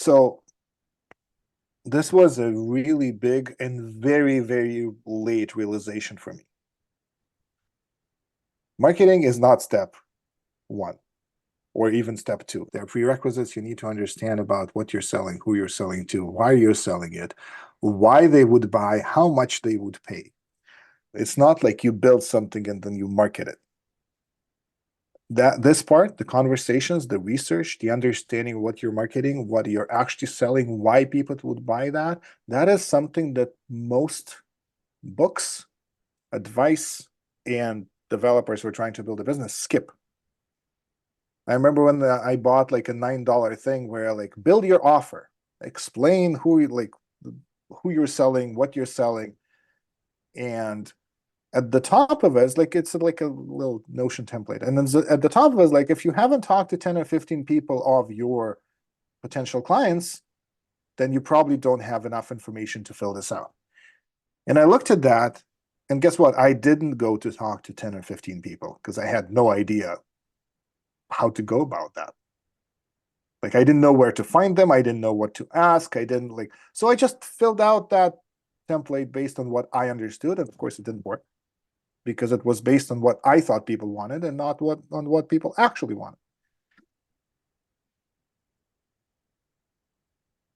So this was a really big and very, very late realization for me. Marketing is not step one or even step two. There are prerequisites you need to understand about what you're selling, who you're selling to, why you're selling it, why they would buy, how much they would pay. It's not like you build something and then you market it. This part, the conversations, the research, the understanding what you're marketing, what you're actually selling, why people would buy that, that is something that most books, advice, and developers who are trying to build a business skip. I remember when I bought like a $9 thing where like build your offer, explain who you're selling, what you're selling, and at the top of it is like it's like a little Notion template. And then at the top of it is like if you haven't talked to 10 or 15 people of your potential clients, then you probably don't have enough information to fill this out. And I looked at that, and guess what? I didn't go to talk to 10 or 15 people because I had no idea how to go about that. Like I didn't know where to find them. I didn't know what to ask. So I just filled out that template based on what I understood. And of course it didn't work because it was based on what I thought people wanted and not on what people actually wanted.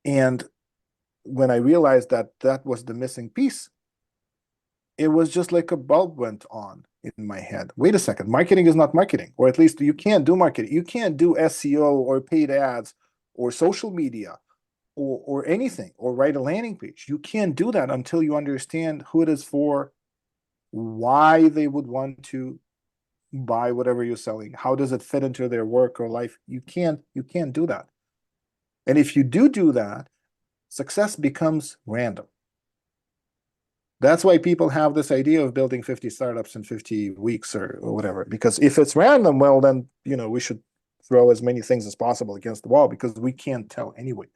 And when I realized that that was the missing piece, it was just like a bulb went on in my head. Wait a second, marketing is not marketing, or at least you can't do marketing. You can't do SEO or paid ads or social media or anything, or write a landing page. You can't do that until you understand who it is for, why they would want to buy whatever you're selling, how does it fit into their work or life. You can't do that. And if you do that, success becomes random. That's why people have this idea of building 50 startups in 50 weeks or whatever. Because if it's random, well, then, we should throw as many things as possible against the wall because we can't tell anyway.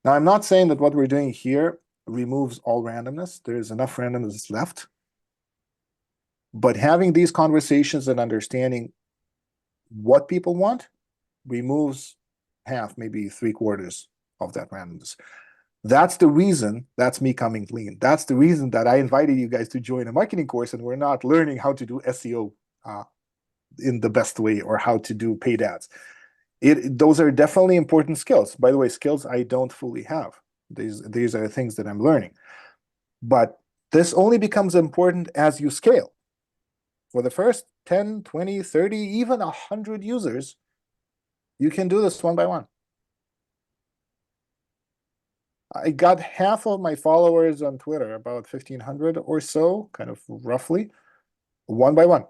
Now, I'm not saying that what we're doing here removes all randomness. There's enough randomness left. But having these conversations and understanding what people want removes half, maybe 3/4 of that randomness. That's the reason, that's me coming clean. That's the reason that I invited you guys to join a marketing course and we're not learning how to do SEO in the best way or how to do paid ads. Those are definitely important skills. By the way, skills I don't fully have. These are things that I'm learning. But this only becomes important as you scale. For the first 10, 20, 30, even 100 users, you can do this one by one. I got half of my followers on Twitter, about 1,500 or so, kind of roughly, one by one,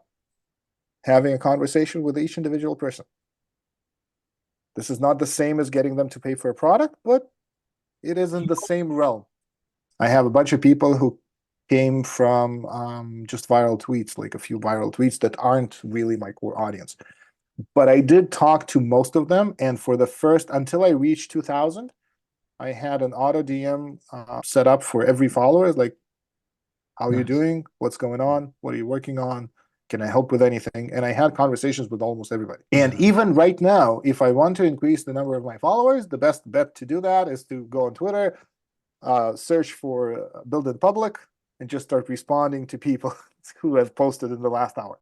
having a conversation with each individual person. This is not the same as getting them to pay for a product, but it is in the same realm. I have a bunch of people who came from just viral tweets, like a few viral tweets that aren't really my core audience. But I did talk to most of them, and for the first, until I reached 2,000, I had an auto DM set up for every follower, like, how are you doing? What's going on? What are you working on? Can I help with anything? And I had conversations with almost everybody. And even right now, if I want to increase the number of my followers, the best bet to do that is to go on Twitter, search for Build in Public, and just start responding to people who have posted in the last hour.